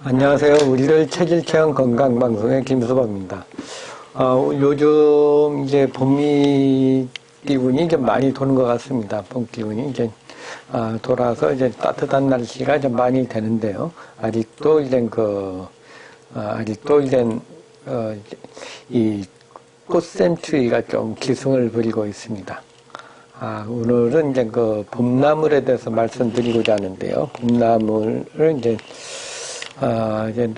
안녕하세요. 우리들 체질 체험 건강 방송의 김수범입니다. 요즘 이제 봄이 기운이 좀 많이 도는 것 같습니다. 봄 기운이 이제 돌아서 이제 따뜻한 날씨가 좀 많이 되는데요. 아직도 이 꽃샘추위가 좀 기승을 부리고 있습니다. 오늘은 이제 봄나물에 대해서 말씀드리고자 하는데요. 봄나물을 이제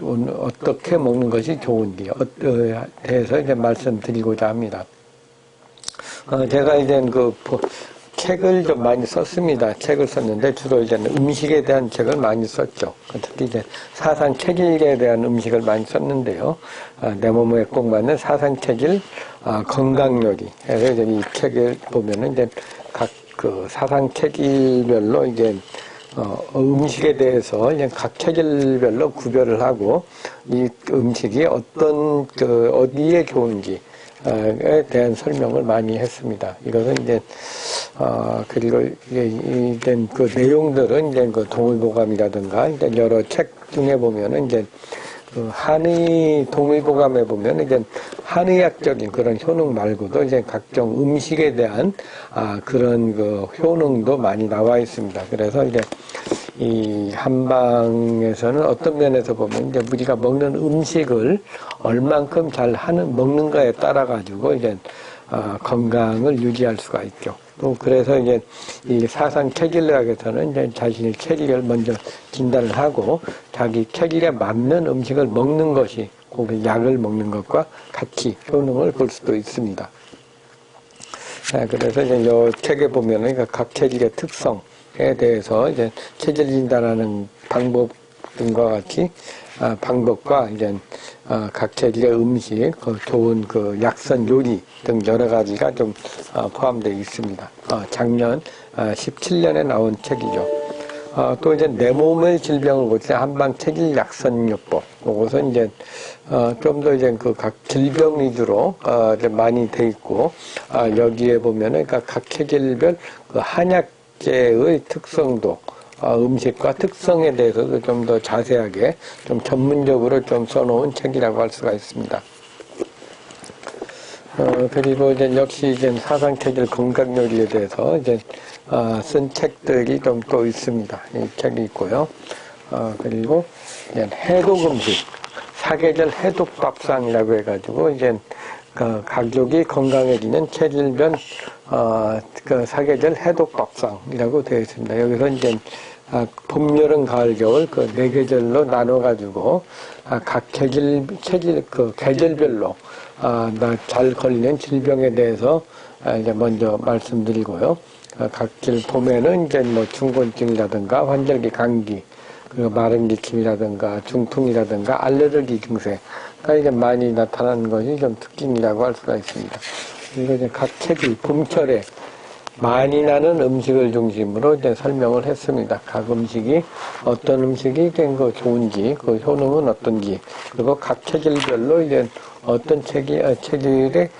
오늘 어떻게 먹는 것이 좋은지, 대해서 이제 말씀드리고자 합니다. 제가 이제 책을 좀 많이 썼습니다. 책을 썼는데 주로 이제 음식에 대한 책을 많이 썼죠. 특히 이제 사상 체질에 대한 음식을 많이 썼는데요. 내 몸에 꼭 맞는 사상 체질, 건강 요리. 그래서 이제 이 책을 보면은 이제 각 사상 체질별로 이제 음식에 대해서 이제 각 체질별로 구별을 하고 이 음식이 어디에 좋은지에 대한 설명을 많이 했습니다. 이것은 이제 그리고 이제 그 내용들은 이제 동의보감이라든가 이제 여러 책 중에 보면은 이제 한의 동의보감에 보면 이제 한의학적인 그런 효능 말고도 이제 각종 음식에 대한 그런 효능도 많이 나와 있습니다. 그래서 이제 이 한방에서는 어떤 면에서 보면 이제 우리가 먹는 음식을 얼만큼 잘 먹는가에 따라 가지고 이제 건강을 유지할 수가 있죠. 또 그래서 이제 이 사상 체질학에서는 이제 자신의 체질을 먼저 진단을 하고 자기 체질에 맞는 음식을 먹는 것이 그 약을 먹는 것과 같이 효능을 볼 수도 있습니다. 그래서 이제 이 책에 보면은 각 체질의 특성에 대해서 이제 체질 진단하는 방법 등과 같이 방법과 이제 각 체질의 음식, 좋은 약선 요리 등 여러 가지가 좀 포함되어 있습니다. 작년 17년에 나온 책이죠. 또 이제 내 몸의 질병을 고치는 한방 체질 약선요법. 그것은 이제 좀 더 이제 각 질병 위주로 이제 많이 돼 있고 여기에 보면은 각 체질별 한약재의 특성도 음식과 특성에 대해서도 좀 더 자세하게 좀 전문적으로 좀 써놓은 책이라고 할 수가 있습니다. 그리고 이제 역시 이제 사상체질 건강요리에 대해서 이제 쓴 책들이 좀 또 있습니다. 이 책이 있고요. 그리고 이제 해독음식, 사계절 해독밥상이라고 해가지고 이제 가족이 건강해지는 체질별 사계절 해독밥상이라고 되어 있습니다. 여기서 이제 봄, 여름, 가을, 겨울 네 계절로 나눠가지고 각 계절별로 잘 걸리는 질병에 대해서 이제 먼저 말씀드리고요. 각질 봄에는 이제 충곤증이라든가 환절기 감기, 그리고 마른 기침이라든가 중풍이라든가 알레르기 증세가 이제 많이 나타나는 것이 좀 특징이라고 할 수가 있습니다. 그리고 이제 각 체질 봄철에 많이 나는 음식을 중심으로 이제 설명을 했습니다. 각 음식이 어떤 음식이 좋은지, 그 효능은 어떤지, 그리고 각 체질별로 이제 어떤 체질에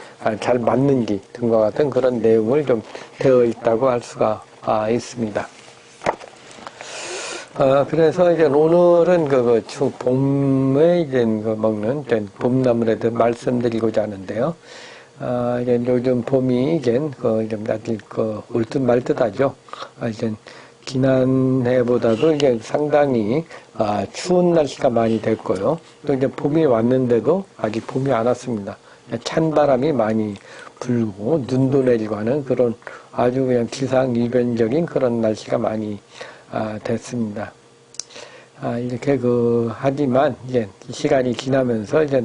잘 맞는지 등과 같은 그런 내용을 좀 되어 있다고 할 수가 있습니다. 그래서 이제 오늘은 봄에 이제 먹는 봄나물에 대해 말씀드리고자 하는데요. 이제 요즘 봄이 이제 좀 다들 올 듯 말 듯 하죠. 이제 지난해보다도 이제 상당히 추운 날씨가 많이 됐고요. 또 이제 봄이 왔는데도 아직 봄이 안 왔습니다. 찬바람이 많이 불고 눈도 내리고 하는 그런 아주 그냥 기상이변적인 그런 날씨가 많이 됐습니다. 이렇게 하지만 이제 시간이 지나면서 이제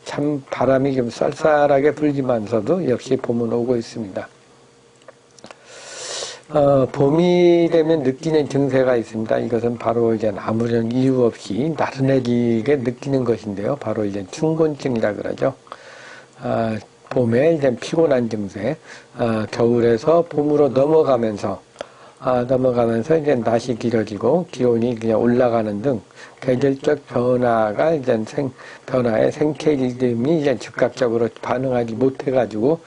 참 바람이 좀 쌀쌀하게 불지만서도 역시 봄은 오고 있습니다. 봄이 되면 느끼는 증세가 있습니다. 이것은 바로 이제 아무런 이유 없이 나른해지게 느끼는 것인데요. 바로 이제 충곤증이라 그러죠. 봄에 이제 피곤한 증세, 겨울에서 봄으로 넘어가면서 이제 낮이 길어지고 기온이 그냥 올라가는 등 계절적 변화가 이제 변화에 생체 리듬이 이제 즉각적으로 반응하지 못해가지고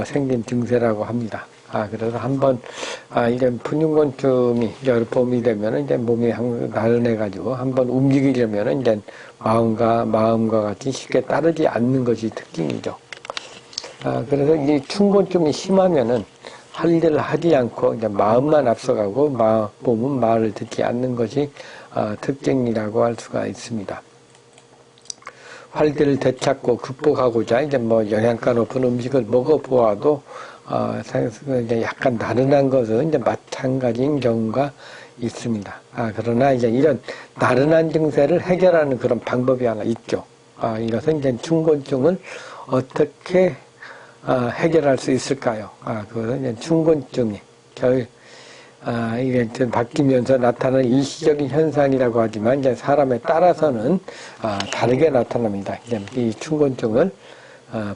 생긴 증세라고 합니다. 그래서 한번, 이제 푸른곤충이, 이제 봄이 되면은 이제 몸이 나른해가지고 한번 움직이려면은 이제 마음과 같이 쉽게 따르지 않는 것이 특징이죠. 그래서 이 춘곤증이 심하면은 할 일을 하지 않고 이제 마음만 앞서가고 몸은 말을 듣지 않는 것이 특징이라고 할 수가 있습니다. 활기를 되찾고 극복하고자 이제 뭐 영양가 높은 음식을 먹어보아도 이제 약간 나른한 것은 이제 마찬가지인 경우가 있습니다. 그러나 이제 이런 나른한 증세를 해결하는 그런 방법이 하나 있죠. 이것은 이제 춘곤증을 어떻게 해결할 수 있을까요? 그것은 이제 춘곤증이 이게 바뀌면서 나타나는 일시적인 현상이라고 하지만 이제 사람에 따라서는 다르게 나타납니다. 이제 이 춘곤증을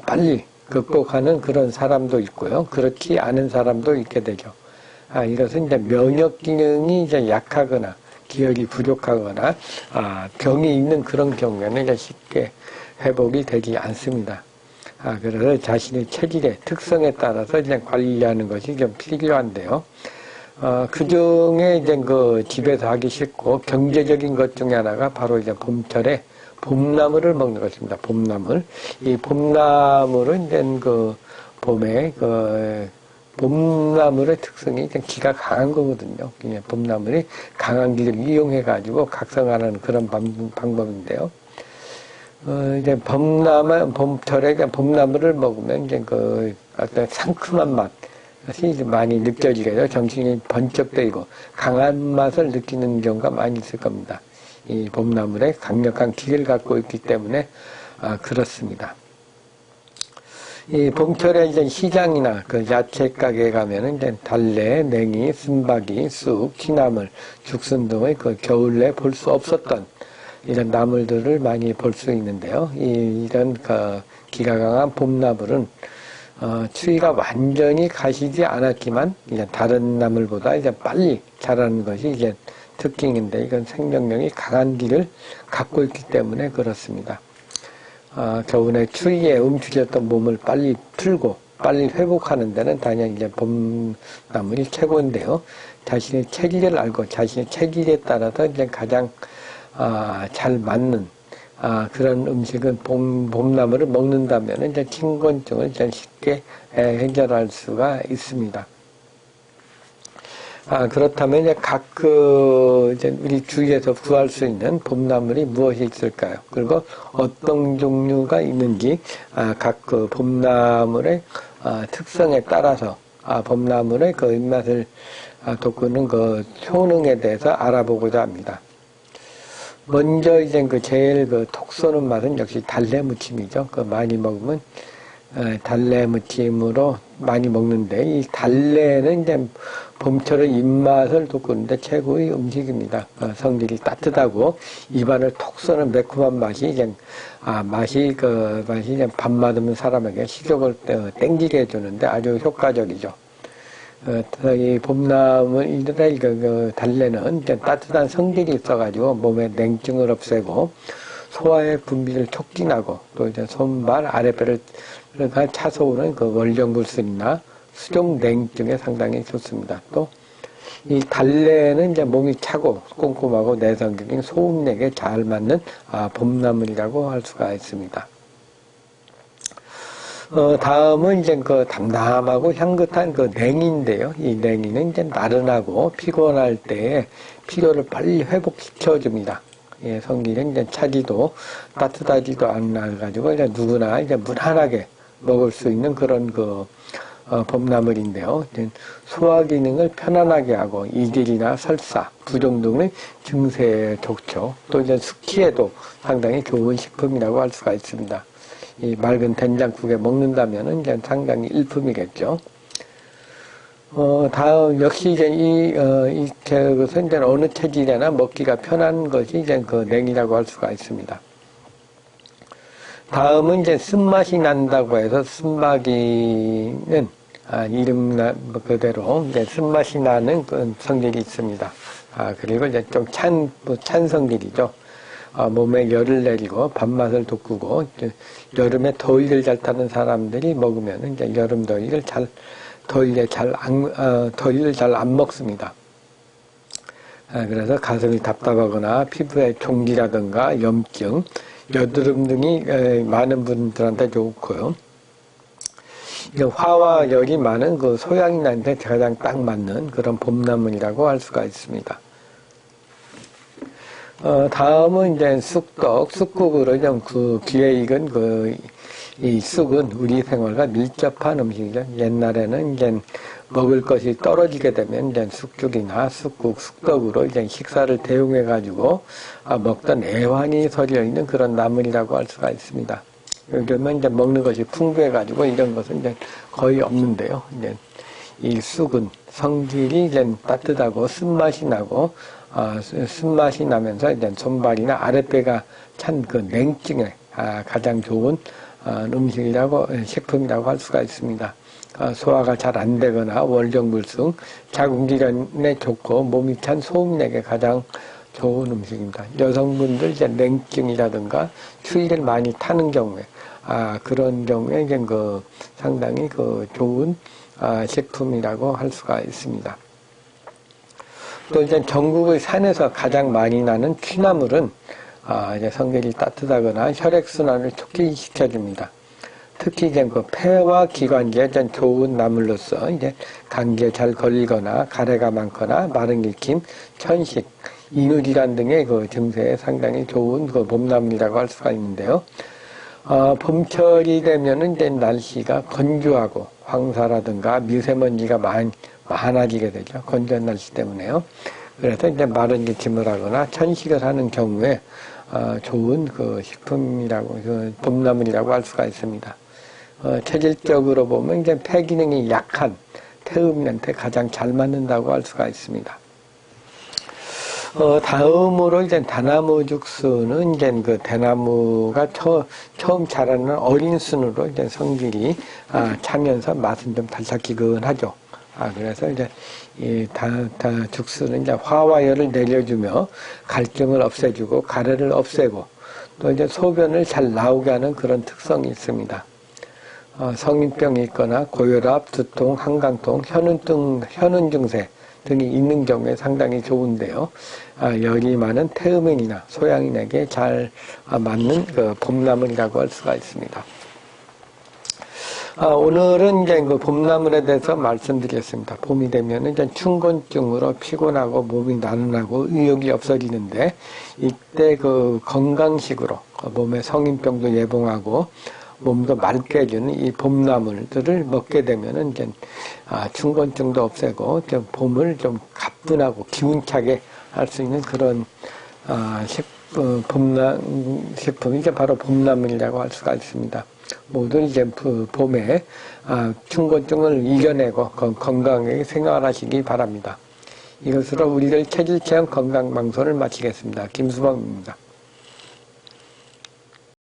빨리 극복하는 그런 사람도 있고요. 그렇지 않은 사람도 있게 되죠. 이것은 이제 면역 기능이 이제 약하거나 기혈이 부족하거나 병이 있는 그런 경우에는 이제 쉽게 회복이 되지 않습니다. 그래서 자신의 체질의 특성에 따라서 이제 관리하는 것이 좀 필요한데요. 그 중에 이제 집에서 하기 쉽고 경제적인 것 중에 하나가 바로 이제 봄철에 봄나물을 먹는 것입니다. 봄나물. 이 봄나물은 이제 봄에 봄나물의 특성이 이제 기가 강한 거거든요. 봄나물이 강한 기를 이용해가지고 각성하는 그런 방법인데요. 이제 봄철에 봄나물을 먹으면 이제 어떤 상큼한 맛이 많이 느껴지게 돼요. 정신이 번쩍 뜨이고 강한 맛을 느끼는 경우가 많이 있을 겁니다. 이 봄나물에 강력한 기를 갖고 있기 때문에 그렇습니다. 이 봄철에 이제 시장이나 야채 가게에 가면은 이제 달래, 냉이, 쓴바귀, 쑥, 취나물, 죽순 등의 겨울에 볼 수 없었던 이런 나물들을 많이 볼 수 있는데요. 이런 기가 강한 봄나물은 추위가 완전히 가시지 않았지만 이제 다른 나물보다 이제 빨리 자라는 것이 이제 특징인데 이건 생명력이 강한 기를 갖고 있기 때문에 그렇습니다. 겨울에 추위에 움츠렸던 몸을 빨리 풀고 빨리 회복하는 데는 당연히 이제 봄나물이 최고인데요. 자신의 체질을 알고 자신의 체질에 따라서 이제 가장 잘 맞는 그런 음식은 봄나물을 먹는다면 이제 춘곤증을 쉽게 해결할 수가 있습니다. 그렇다면 이제 이제 우리 주위에서 구할 수 있는 봄나물이 무엇이 있을까요? 그리고 어떤 종류가 있는지 각 봄나물의 특성에 따라서 봄나물의 입맛을 돋구는 효능에 대해서 알아보고자 합니다. 먼저 이제 제일 톡 쏘는 맛은 역시 달래무침이죠. 많이 먹으면 달래무침으로 많이 먹는데 이 달래는 이제 봄철의 입맛을 돋구는데 최고의 음식입니다. 성질이 따뜻하고 입안을 톡 쏘는 매콤한 맛이 이제 맛이 이제 밥 맞으면 사람에게 식욕을 땡기게 해주는데 아주 효과적이죠. 이 봄나물이나 달래는 이제 따뜻한 성질이 있어가지고 몸의 냉증을 없애고 소화의 분비를 촉진하고 또 이제 손발 아랫배를 차서오는 원령불순이나 수족 냉증에 상당히 좋습니다. 또 이 달래는 이제 몸이 차고 꼼꼼하고 내성적인 소음력에 잘 맞는 봄나물이라고 할 수가 있습니다. 다음은 이제 담담하고 향긋한 냉이인데요. 이 냉이는 이제 나른하고 피곤할 때에 피로를 빨리 회복시켜줍니다. 예, 성질은 이제 차지도 따뜻하지도 않아가지고 이제 누구나 이제 무난하게 먹을 수 있는 그런 봄나물인데요. 소화 기능을 편안하게 하고 이질이나 설사, 부종 등의 증세에 좋죠. 또 이제 숙취에도 상당히 좋은 식품이라고 할 수가 있습니다. 이 맑은 된장국에 먹는다면은 이제 상당히 일품이겠죠. 다음, 역시 이제 그것은 이제 어느 체질에나 먹기가 편한 것이 이제 냉이라고 할 수가 있습니다. 다음은 이제 쓴맛이 난다고 해서 쓴마귀는 이름 그대로 이제 쓴맛이 나는 성질이 있습니다. 그리고 이제 좀 찬 성질이죠. 몸에 열을 내리고 밥맛을 돋구고 여름에 더위를 잘 타는 사람들이 먹으면 이제 여름 더위를 잘 더위를 잘 안 먹습니다. 그래서 가슴이 답답하거나 피부에 종기라든가 염증, 여드름 등이 많은 분들한테 좋고요. 화와 열이 많은 그 소양인한테 가장 딱 맞는 그런 봄나물이라고 할 수가 있습니다. 다음은 이제 쑥떡, 쑥국으로 좀 귀에 익은 이 쑥은 우리 생활과 밀접한 음식이죠. 옛날에는 이제 먹을 것이 떨어지게 되면 이제 쑥죽이나 쑥국, 쑥떡으로 이제 식사를 대용해가지고 먹던 애환이 서려 있는 그런 나물이라고 할 수가 있습니다. 요즘은 이제 먹는 것이 풍부해가지고 이런 것은 이제 거의 없는데요. 이제 이 쑥은 성질이 이제 따뜻하고 쓴맛이 나고, 쓴맛이 나면서 이제 손발이나 아랫배가 찬 그 냉증에 가장 좋은 식품이라고 할 수가 있습니다. 소화가 잘 안 되거나 월정불승, 자궁질환에 좋고 몸이 찬 소음내게 가장 좋은 음식입니다. 여성분들 이제 냉증이라든가 추위를 많이 타는 경우에 그런 경우에 이제 상당히 좋은 식품이라고 할 수가 있습니다. 또 이제 전국의 산에서 가장 많이 나는 취나물은 이제 성질이 따뜻하거나 혈액순환을 촉진시켜줍니다. 특히 이제 폐와 기관지에 좋은 나물로서 이제 감기에 잘 걸리거나 가래가 많거나 마른 기침, 천식, 인후질환 등의 증세에 상당히 좋은 봄나물이라고 할 수가 있는데요. 봄철이 되면은 이제 날씨가 건조하고 황사라든가 미세먼지가 많아지게 되죠. 건조한 날씨 때문에요. 그래서 이제 마른 기침을 하거나 천식을 하는 경우에 좋은 식품이라고, 봄나물이라고 할 수가 있습니다. 체질적으로 보면 이제 폐 기능이 약한 태음인한테 가장 잘 맞는다고 할 수가 있습니다. 다음으로 이제 다나무 죽순은 이제 대나무가 처음 자라는 어린 순으로 이제 성질이 차면서 맛은 좀 달짝지근하죠. 그래서 이제 이 죽순은 이제 화와 열을 내려주며 갈증을 없애주고 가래를 없애고 또 이제 소변을 잘 나오게 하는 그런 특성이 있습니다. 성인병이 있거나 고혈압, 두통, 한강통, 현운 증세 등이 있는 경우에 상당히 좋은데요. 열이 많은 태음인이나 소양인에게 잘 맞는 봄나물이라고 할 수가 있습니다. 오늘은 이제 봄나물에 대해서 말씀드리겠습니다. 봄이 되면 이제 춘곤증으로 피곤하고 몸이 나른하고 의욕이 없어지는데 이때 건강식으로 몸의 성인병도 예방하고 몸도 맑게 해주는 이 봄나물들을 먹게 되면은 이제 춘곤증도 없애고 좀 봄을 좀 가뿐하고 기운차게 할 수 있는 그런 식품이 이제 바로 봄나물이라고 할 수가 있습니다. 모두 이제 봄에 춘곤증을 이겨내고 건강하게 생활하시기 바랍니다. 이것으로 우리들 체질체험 건강방송을 마치겠습니다. 김수범입니다.